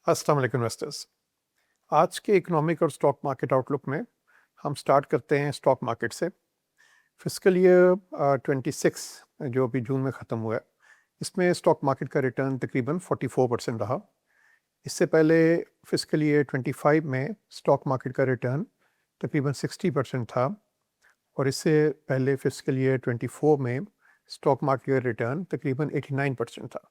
अस्सलाम वालेकुम इन्वेस्टर्स। आज के इकोनॉमिक और स्टॉक मार्केट आउटलुक में हम स्टार्ट करते हैं स्टॉक मार्केट से। फिस्कल ईयर 26 जो अभी जून में ख़त्म हुआ है, इसमें स्टॉक मार्केट का रिटर्न तकरीबन 44% रहा। इससे पहले फिस्कल ईयर 25 में स्टॉक मार्केट का रिटर्न तकरीबन 60% था और इससे पहले फिस्कल ईयर 24 में स्टॉक मार्केट का रिटर्न तकरीबन 89% था।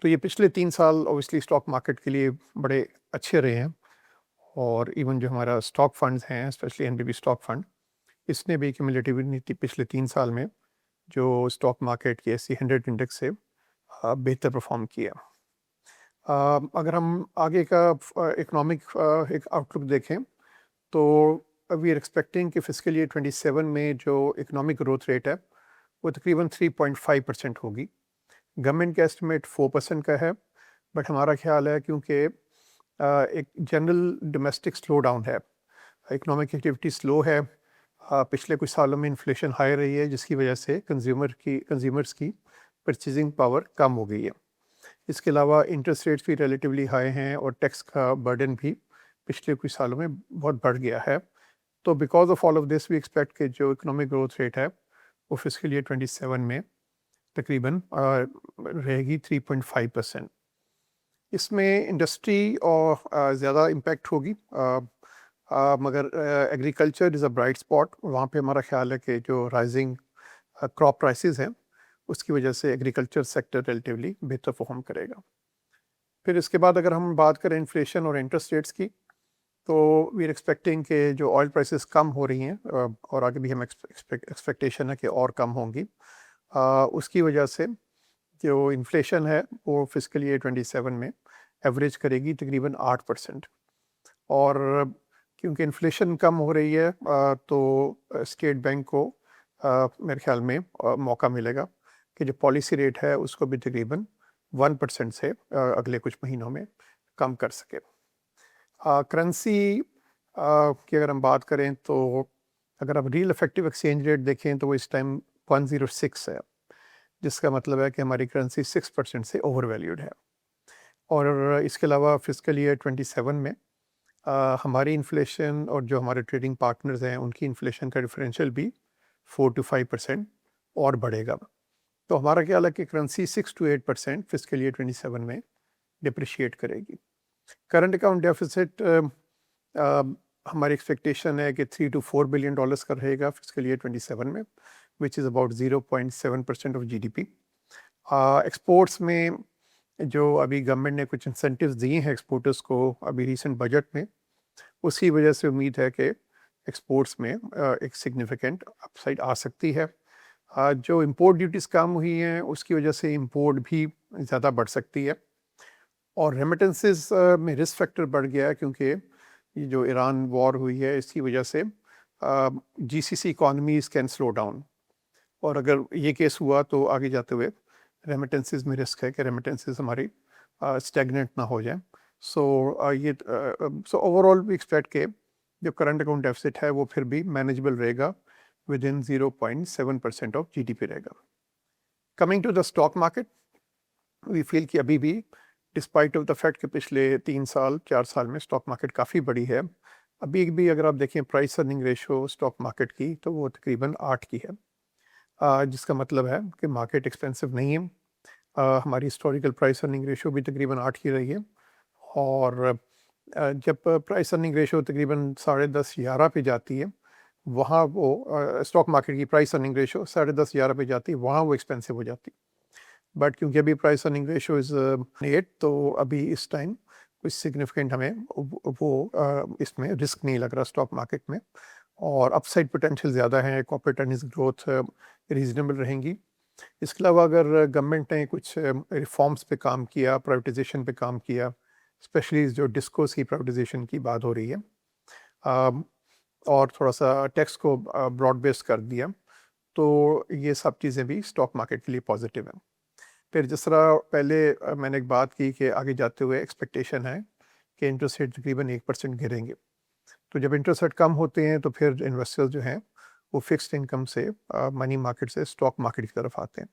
तो ये पिछले 3 साल ऑब्वियसली स्टॉक मार्केट के लिए बड़े अच्छे रहे हैं और इवन जो हमारा स्टॉक फंड्स हैं, स्पेशली एनबीबी स्टॉक फंड, इसने भी क्यूमुलेटिवली पिछले 3 साल में जो स्टॉक मार्केट के एससी 100 इंडेक्स से बेहतर परफॉर्म किया। अगर हम आगे का इकोनॉमिक एक आउटलुक देखें तो वी आर एक्सपेक्टिंग कि फिस्कल ईयर 27 में जो इकोनॉमिक ग्रोथ रेट है वो तकरीबन 3.5% होगी। गवर्नमेंट का एस्टिमेट 4% का है, बट हमारा ख्याल है क्योंकि एक जनरल डोमेस्टिक स्लो डाउन है, इकोनॉमिक एक्टिविटी स्लो है, पिछले कुछ सालों में इन्फ्लेशन हाई रही है जिसकी वजह से कंज्यूमर्स की परचेजिंग पावर कम हो गई है। इसके अलावा इंटरेस्ट रेट्स भी रिलेटिवली हाई हैं और टैक्स का बर्डन भी पिछले कुछ सालों में बहुत बढ़ गया है। तो because of all of this we expect कि जो इकोनॉमिक ग्रोथ रेट है वो फिस्कल ईयर 27 में तकरीबन रहेगी 3.5%। इसमें इंडस्ट्री और ज़्यादा इम्पैक्ट होगी, मगर agriculture is a bright spot. वहाँ पे हमारा ख्याल है कि जो राइजिंग क्रॉप प्राइसेस हैं उसकी वजह से एग्रीकल्चर सेक्टर रिलेटिवली बेहतर परफॉर्म करेगा। फिर इसके बाद अगर हम बात करें इन्फ्लेशन और इंटरेस्ट रेट्स की, तो वी आर एक्सपेक्टिंग कि जो ऑयल प्राइसेस कम हो रही हैं और आगे भी हम एक्सपेक्टेशन है कि और कम होंगी, उसकी वजह से जो इन्फ्लेशन है वो फिस्कल ईयर 27 में एवरेज करेगी तकरीबन 8%। और क्योंकि इन्फ्लेशन कम हो रही है तो स्टेट बैंक को मेरे ख्याल में मौका मिलेगा कि जो पॉलिसी रेट है उसको भी तकरीबन 1% से अगले कुछ महीनों में कम कर सके। करेंसी की अगर हम बात करें तो अगर आप रियल इफेक्टिव एक्सचेंज रेट देखें तो वो इस टाइम 106 है, जिसका मतलब है कि हमारी करेंसी 6% से ओवर वैल्यूड है। और इसके अलावा फिस्कल ईयर 27 में हमारी इन्फ्लेशन और जो हमारे ट्रेडिंग पार्टनर्स हैं उनकी इन्फ्लेशन का डिफरेंशियल भी 4 to 5% और बढ़ेगा। तो हमारा ख्याल है कि करेंसी 6 to 8% फिस्कल ईयर 27 में डिप्रिशिएट करेगी। करंट अकाउंट डेफिसिट हमारी एक्सपेक्टेशन है कि 3 to 4 बिलियन डॉलर्स का रहेगा फिस्कल ईयर 27 में, which is about 0.7% of GDP. Exports में जो अभी गवर्नमेंट ने कुछ इंसेंटिव्स दिए हैं एक्सपोर्टर्स को अभी रीसेंट बजट में, उसकी वजह से उम्मीद है कि एक्सपोर्ट्स में एक सिग्निफिकेंट अपसाइड आ सकती है। जो इंपोर्ट ड्यूटीज़ कम हुई हैं उसकी वजह से इंपोर्ट भी ज़्यादा बढ़ सकती है। और रेमिटेंसेस में रिस्क फैक्टर बढ़ गया है क्योंकि ये जो ईरान वॉर हुई है इसकी वजह से GCC economies can slow down, और अगर ये केस हुआ तो आगे जाते हुए रेमिटेंसेस में रिस्क है कि रेमिटेंसेस हमारी स्टेगनेंट ना हो जाए। सो ओवरऑल वी एक्सपेक्ट के जो करंट अकाउंट डेफिसिट है वो फिर भी मैनेजेबल रहेगा, विद इन 0.7% ऑफ जीडीपी रहेगा। Coming to the stock market, we feel कि अभी भी डिस्पाइट ऑफ द फैक्ट कि पिछले 3-4 साल में स्टॉक मार्केट काफ़ी बड़ी है, अभी भी अगर आप देखें price earning ratio stock market की तो वो तकरीबन 8 की है, जिसका मतलब है कि मार्केट एक्सपेंसिव नहीं है। हमारी हिस्टोरिकल प्राइस अर्निंग रेशो भी तकरीबन 8 की रही है, और जब प्राइस अर्निंग रेशो तकरीबन 10.5-11 पे जाती है, वहाँ वो स्टॉक मार्केट की प्राइस अर्निंग रेशो 10.5-11 पे जाती है, वहाँ वो एक्सपेंसिव हो जाती है। बट क्योंकि अभी प्राइस अर्निंग रेशो इज़ 8, तो अभी इस टाइम कुछ सिग्निफिकेंट हमें वो इसमें रिस्क नहीं लग रहा स्टॉक मार्केट में, और अपसाइड पोटेंशियल ज़्यादा है, कॉर्पोरेट अर्निंग्स ग्रोथ रीजनेबल रहेंगी। इसके अलावा अगर गवर्नमेंट ने कुछ रिफॉर्म्स पे काम किया, प्राइवेटाइजेशन पे काम किया, स्पेशली जो डिस्कोस की प्राइवेटाइजेशन की बात हो रही है, अम, और थोड़ा सा टैक्स को ब्रॉड बेस कर दिया, तो ये सब चीज़ें भी स्टॉक मार्केट के लिए पॉजिटिव हैं। फिर जिस तरह पहले मैंने एक बात की कि आगे जाते हुए एक्सपेक्टेशन है कि इंटरेस्ट रेट तकरीबन 1% गिरेंगे, तो जब इंटरेस्ट रेट कम होते हैं तो फिर इन्वेस्टर्स जो हैं वो फिक्स्ड इनकम से मनी मार्केट से स्टॉक मार्केट की तरफ आते हैं,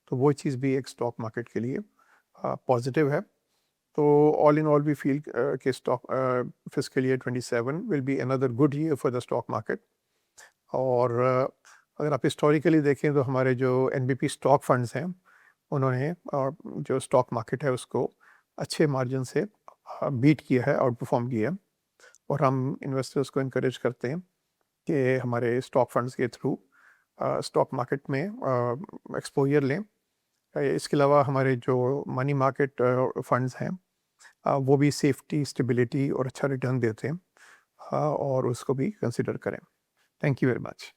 तो वो चीज़ भी एक स्टॉक मार्केट के लिए पॉजिटिव है। तो all in all we feel कि stock fiscal year 27 will be another good year for the stock market. और अगर आप हिस्टोरिकली देखें तो हमारे जो एनबीपी स्टॉक फंड्स हैं उन्होंने जो स्टॉक मार्केट है उसको अच्छे मार्जिन से बीट किया है, आउट परफॉर्म किया है। और हम इन्वेस्टर्स को इनकरेज करते हैं कि हमारे स्टॉक फंड्स के थ्रू स्टॉक मार्केट में एक्सपोजर लें। इसके अलावा हमारे जो मनी मार्केट फंड्स हैं वो भी सेफ्टी, स्टेबिलिटी और अच्छा रिटर्न देते हैं, और उसको भी कंसिडर करें। Thank you very much.